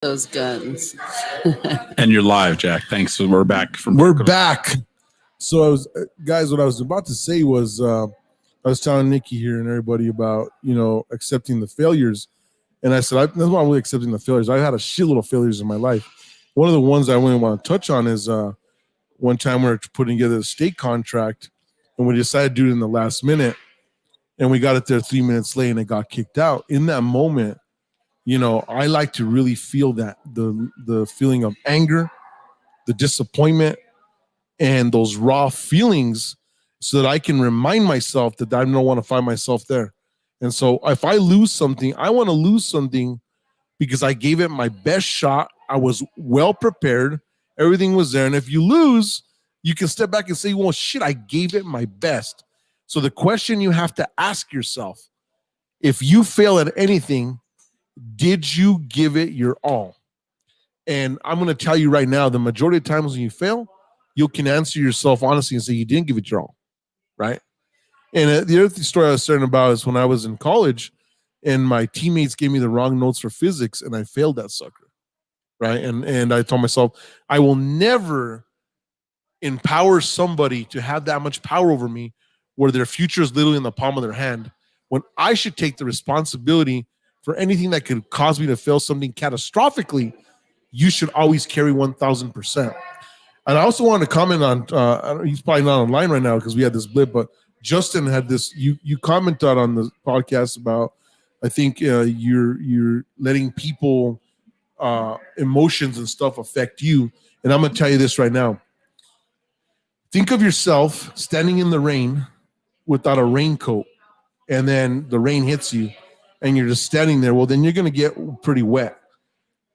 Those guns. And you're live, Jack. Thanks. So we're back from. We're back. So I was, guys. What I was about to say was, I was telling Nikki here and everybody about accepting the failures, and I said that's not really accepting the failures. I had a shitload of failures in my life. One of the ones I really want to touch on is one time we were putting together a state contract, and we decided to do it in the last minute, and we got it there 3 minutes late, and it got kicked out. In that moment, I like to really feel that the feeling of anger, the disappointment, and those raw feelings, so that I can remind myself that I don't want to find myself there. And so if I lose something, I want to lose something because I gave it my best shot. I was well prepared. Everything was there. And if you lose, you can step back and say, well, shit, I gave it my best. So the question you have to ask yourself, if you fail at anything, did you give it your all? And I'm going to tell you right now, the majority of times when you fail, you can answer yourself honestly and say you didn't give it your all, right? And the other story I was certain about is when I was in college and my teammates gave me the wrong notes for physics and I failed that sucker, right? And I told myself, I will never empower somebody to have that much power over me where their future is literally in the palm of their hand, when I should take the responsibility for anything that could cause me to fail something catastrophically. You should always carry 1,000%. And I also wanted to comment on, he's probably not online right now because we had this blip, but Justin had this, you commented on the podcast about, I think you're letting people, emotions and stuff affect you. And I'm going to tell you this right now. Think of yourself standing in the rain without a raincoat, and then the rain hits you and you're just standing there. Well, then you're going to get pretty wet.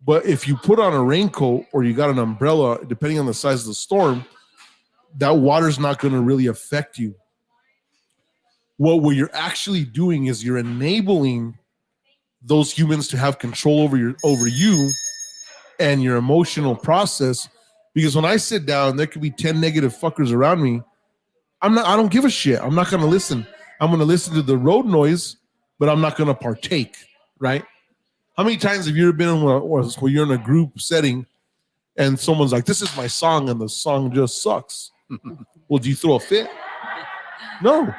But if you put on a raincoat or you got an umbrella, depending on the size of the storm, that water's not going to really affect you. What you're actually doing is you're enabling those humans to have control over you and your emotional process. Because when I sit down, there could be 10 negative fuckers around me. I don't give a shit. I'm not going to listen. I'm going to listen to the road noise, but I'm not going to partake, right? How many times have you ever been in where you're in a group setting and someone's like, this is my song, and the song just sucks? Well, do you throw a fit? No.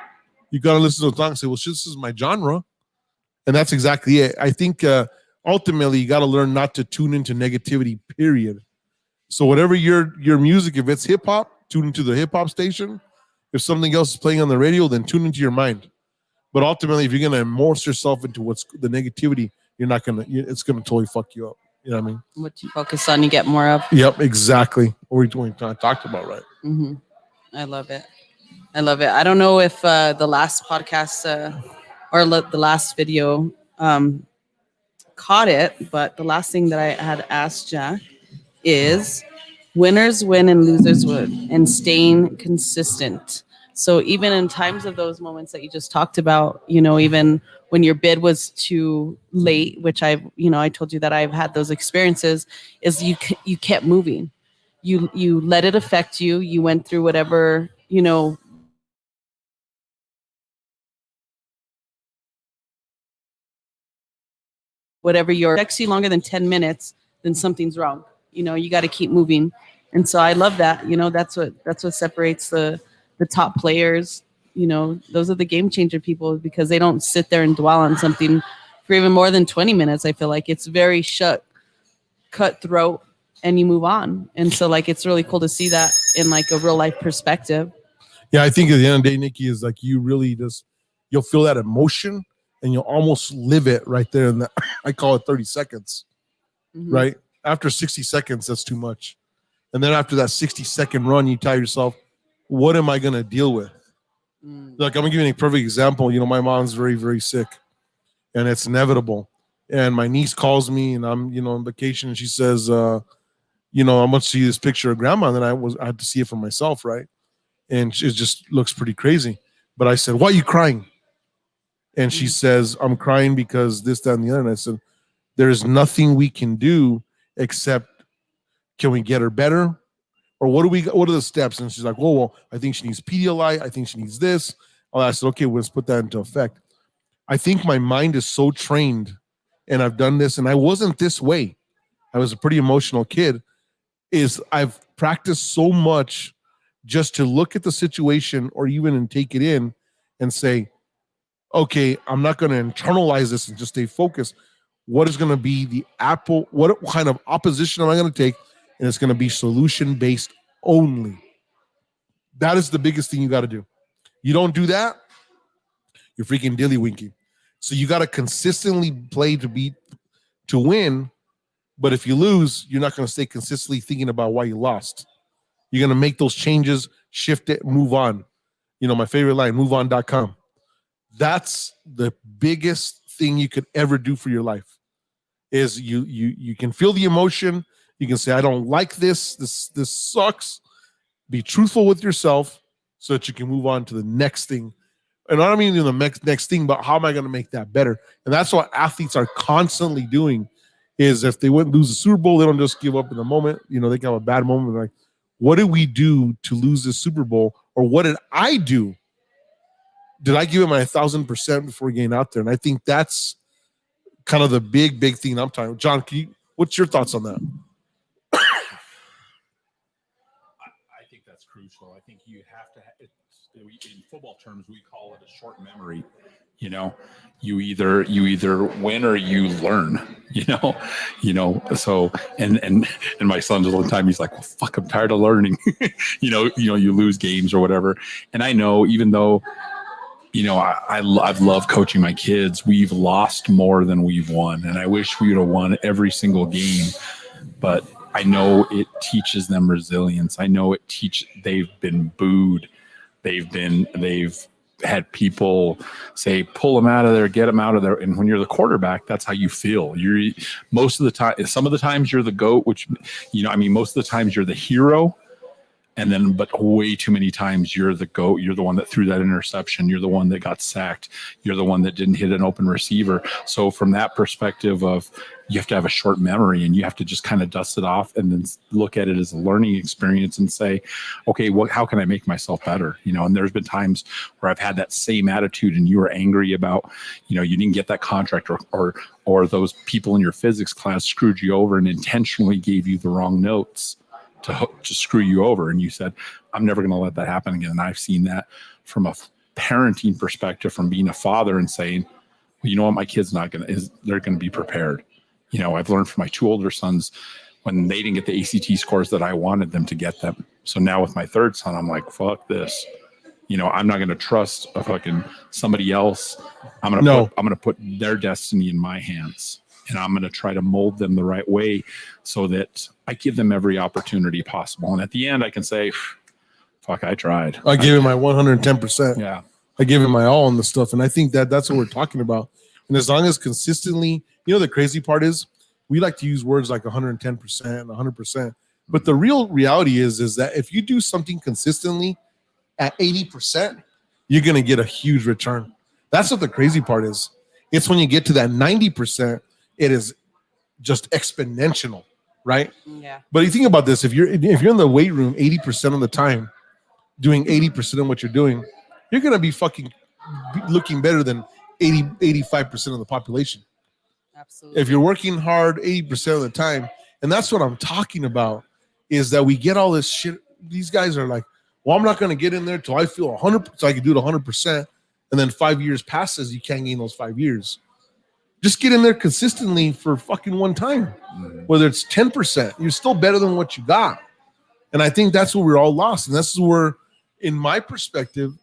You got to listen to the song and say, well, shit, this is my genre. And that's exactly it. I think ultimately you got to learn not to tune into negativity, period. So whatever your music, if it's hip hop, tune into the hip hop station. If something else is playing on the radio, then tune into your mind. But ultimately, if you're going to immerse yourself into what's the negativity, you're not going to, it's going to totally fuck you up. You know what I mean? What you focus on, you get more of. Yep, exactly. What we talked about, right? Mm-hmm. I love it. I love it. I don't know if the last podcast or the last video caught it, but the last thing that I had asked Jack is winners win and losers win, and staying consistent. So even in times of those moments that you just talked about, even when your bid was too late, which I told you that I've had those experiences, is you kept moving. You let it affect you. You went through whatever, whatever affects you longer than 10 minutes, then something's wrong. You got to keep moving. And so I love that. That's what separates the top players. Those are the game changer people, because they don't sit there and dwell on something for even more than 20 minutes. I feel like it's very cutthroat, and you move on. And so it's really cool to see that in a real life perspective. Yeah, I think at the end of the day, Nikki, is you really you'll feel that emotion and you'll almost live it right there. And I call it 30 seconds, right? After 60 seconds, that's too much. And then after that 60-second run, you tell yourself, what am I going to deal with? I'm going to give you a perfect example. My mom's very, very sick, and it's inevitable. And my niece calls me, and I'm, on vacation, and she says, I want to see this picture of grandma. And then I had to see it for myself, right? And it just looks pretty crazy. But I said, why are you crying? And she says, I'm crying because this, that, and the other. And I said, there's nothing we can do except, can we get her better? Or what are the steps? And she's like, well, I think she needs Pedialyte. I think she needs this. I said, okay, let's put that into effect. I think my mind is so trained, and I've done this, and I wasn't this way. I was a pretty emotional kid, is I've practiced so much just to look at the situation or even take it in and say, okay, I'm not going to internalize this and just stay focused. What is going to be the apple? What kind of opposition am I going to take? And it's going to be solution based only. That is the biggest thing you got to do. You don't do that, you're freaking dillywinking. So you got to consistently play to win. But if you lose, you're not going to stay consistently thinking about why you lost. You're going to make those changes, shift it, move on. You know, my favorite line, moveon.com. That's the biggest thing you could ever do for your life is you can feel the emotion. You can say, I don't like this. This sucks. Be truthful with yourself so that you can move on to the next thing. And I don't mean the next thing, but how am I going to make that better? And that's what athletes are constantly doing is if they wouldn't lose the Super Bowl, they don't just give up in the moment. You know, they can have a bad moment. Like, what did we do to lose this Super Bowl? Or what did I do? Did I give it my 1,000% before getting out there? And I think that's kind of the big thing I'm talking about. John, what's your thoughts on that? I think that's crucial. I think you have to, in football terms, we call it a short memory. You know, you either win or you learn, you know, so, and my son all the time, he's like, well, fuck, I'm tired of learning, you lose games or whatever. And I know, even though, I've loved coaching my kids, we've lost more than we've won. And I wish we would have won every single game, but I know it teaches them resilience. I know they've been booed. They've had people say, pull them out of there, get them out of there. And when you're the quarterback, that's how you feel. You're most of the time, some of the times you're the GOAT, which, most of the times you're the hero. And then, but way too many times you're the GOAT. You're the one that threw that interception. You're the one that got sacked. You're the one that didn't hit an open receiver. So from that perspective of, you have to have a short memory and you have to just kind of dust it off and then look at it as a learning experience and say, okay, how can I make myself better? And there's been times where I've had that same attitude and you were angry about, you didn't get that contract or those people in your physics class screwed you over and intentionally gave you the wrong notes to screw you over. And you said, I'm never going to let that happen again. And I've seen that from a parenting perspective, from being a father and saying, well, you know what, my kid's they're going to be prepared. I've learned from my two older sons when they didn't get the ACT scores that I wanted them to get them. So now with my third son, I'm like, fuck this. I'm not going to trust a fucking somebody else. I'm going to put their destiny in my hands. And I'm going to try to mold them the right way so that I give them every opportunity possible. And at the end, I can say, fuck, I tried. I gave it my 110%. Yeah. I gave it my all on the stuff. And I think that's what we're talking about. And as long as consistently, the crazy part is we like to use words like 110%, 100%. But the real reality is that if you do something consistently at 80%, you're going to get a huge return. That's what the crazy part is. It's when you get to that 90%, it is just exponential, right? Yeah. But you think about this, if you're in the weight room 80% of the time, doing 80% of what you're doing, you're going to be fucking looking better than 85% of the population. Absolutely. If you're working hard 80% of the time, and that's what I'm talking about, is that we get all this shit. These guys are like, well, I'm not going to get in there till I feel 100%, so I can do it 100%. And then 5 years passes, you can't gain those 5 years. Just get in there consistently for fucking one time. Whether it's 10%, you're still better than what you got. And I think that's where we're all lost. And this is where, in my perspective,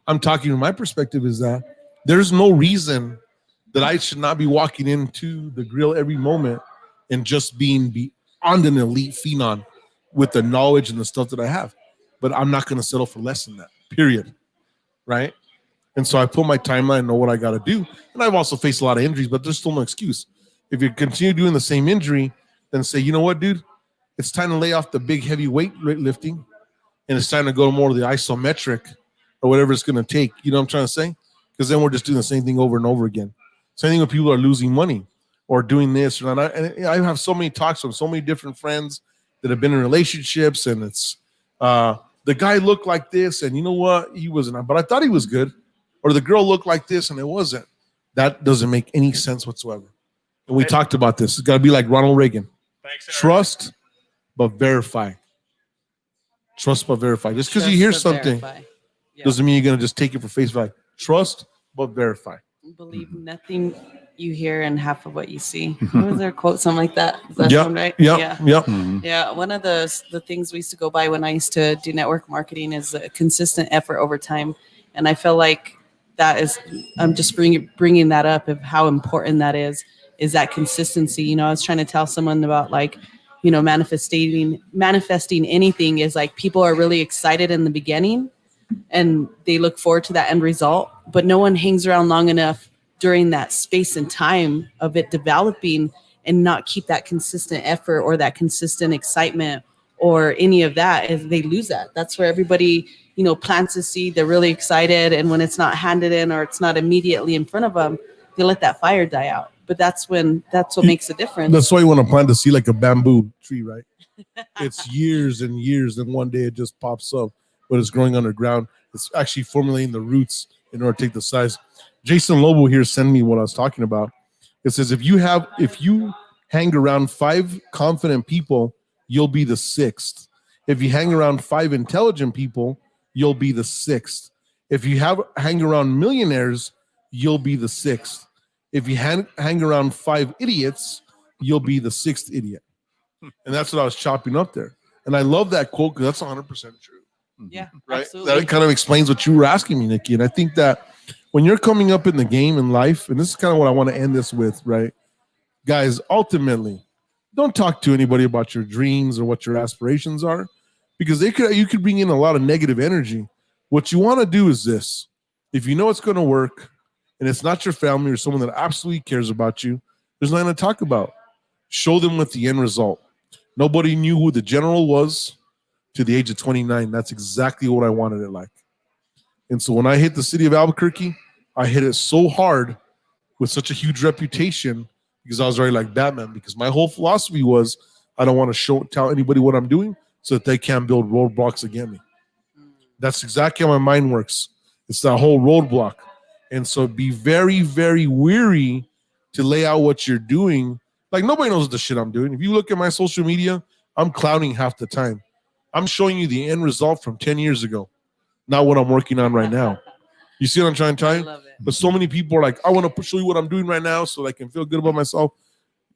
I'm talking from my perspective, is that there's no reason that I should not be walking into the grill every moment and just being beyond an elite phenom with the knowledge and the stuff that I have. But I'm not going to settle for less than that, period. Right? And so I put my timeline and know what I got to do. And I've also faced a lot of injuries, but there's still no excuse. If you continue doing the same injury, then say, you know what, dude? It's time to lay off the big heavy weight lifting, and it's time to go more to the isometric or whatever it's going to take. You know what I'm trying to say? Because then we're just doing the same thing over and over again. Same thing when people are losing money or doing this or that. And I have so many talks from so many different friends that have been in relationships, and it's the guy looked like this, and you know what? He wasn't, but I thought he was good. Or the girl looked like this and it wasn't. That doesn't make any sense whatsoever. And we talked about this. It's got to be like Ronald Reagan. Trust, but verify. Trust, but verify. Just because you hear Trust but something verify. Yeah. doesn't mean you're going to just take it for face value. Trust, but verify. Believe nothing you hear and half of what you see. What was their quote? Something like that. Does that Yep, sound right? yep, Yeah. yep. Mhm. Yeah, one of the things we used to go by when I used to do network marketing is a consistent effort over time, and I feel like that is. I'm just bringing that up of how important that is that consistency. You know, I was trying to tell someone about like, you know, manifesting anything is like people are really excited in the beginning, and they look forward to that end result, but no one hangs around long enough during that space and time of it developing and not keep that consistent effort or that consistent excitement or any of that. Is they lose that. That's where everybody, you know, plants a seed, they're really excited, and when it's not handed in or it's not immediately in front of them, they let that fire die out. But that's what makes a difference. That's why you want to plant to see like a bamboo tree, right? It's years and years, and one day it just pops up, but it's growing underground. It's actually formulating the roots in order to take the size. Jason Lobo here sent me what I was talking about. It says if you hang around 5 confident people, you'll be the 6th. If you hang around 5 intelligent people, you'll be the 6th. If you hang around millionaires, you'll be the 6th. If you hang around 5 idiots, you'll be the 6th idiot. And that's what I was chopping up there. And I love that quote because that's 100% true. Yeah, Right? absolutely. That kind of explains what you were asking me, Nikki. And I think that when you're coming up in the game in life, and this is kind of what I want to end this with, right? Guys, ultimately, don't talk to anybody about your dreams or what your aspirations are, because you could bring in a lot of negative energy. What you want to do is this. If you know it's going to work and it's not your family or someone that absolutely cares about you, there's nothing to talk about. Show them with the end result. Nobody knew who the general was to the age of 29. That's exactly what I wanted it like. And so when I hit the city of Albuquerque, I hit it so hard with such a huge reputation because I was already like Batman, because my whole philosophy was I don't want to tell anybody what I'm doing so that they can't build roadblocks against me. That's exactly how my mind works. It's that whole roadblock. And so be very, very weary to lay out what you're doing. Like nobody knows the shit I'm doing. If you look at my social media, I'm clowning half the time. I'm showing you the end result from 10 years ago, not what I'm working on right now. You see what I'm trying to tell I you? love it. But so many people are like, I want to show you what I'm doing right now so I can feel good about myself.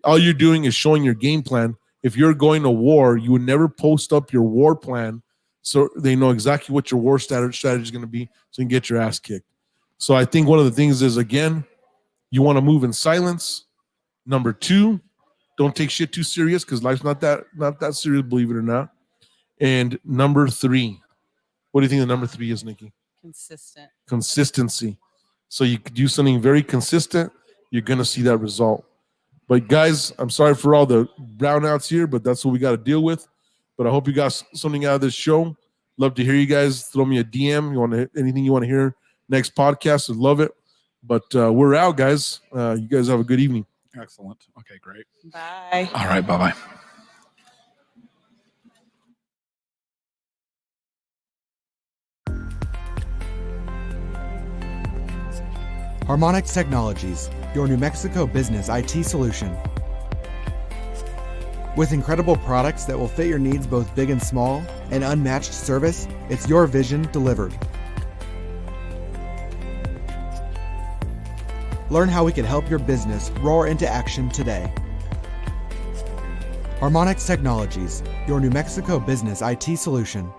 All you're doing is showing your game plan. If you're going to war, you would never post up your war plan so they know exactly what your war strategy is going to be so you can get your ass kicked. So I think one of the things is, again, you want to move in silence. Number 2, don't take shit too serious because life's not that serious, believe it or not. And number 3, what do you think the number 3 is, Nikki? Consistent. Consistency. So you could do something very consistent, you're going to see that result. But guys, I'm sorry for all the brownouts here, but that's what we got to deal with. But I hope you got something out of this show. Love to hear you guys. Throw me a DM. You want to anything you want to hear next podcast? I'd love it. But we're out, guys. You guys have a good evening. Excellent. Okay, great. Bye. All right, bye-bye. Harmonix Technologies, your New Mexico business IT solution. With incredible products that will fit your needs both big and small, and unmatched service, it's your vision delivered. Learn how we can help your business roar into action today. Harmonix Technologies, your New Mexico business IT solution.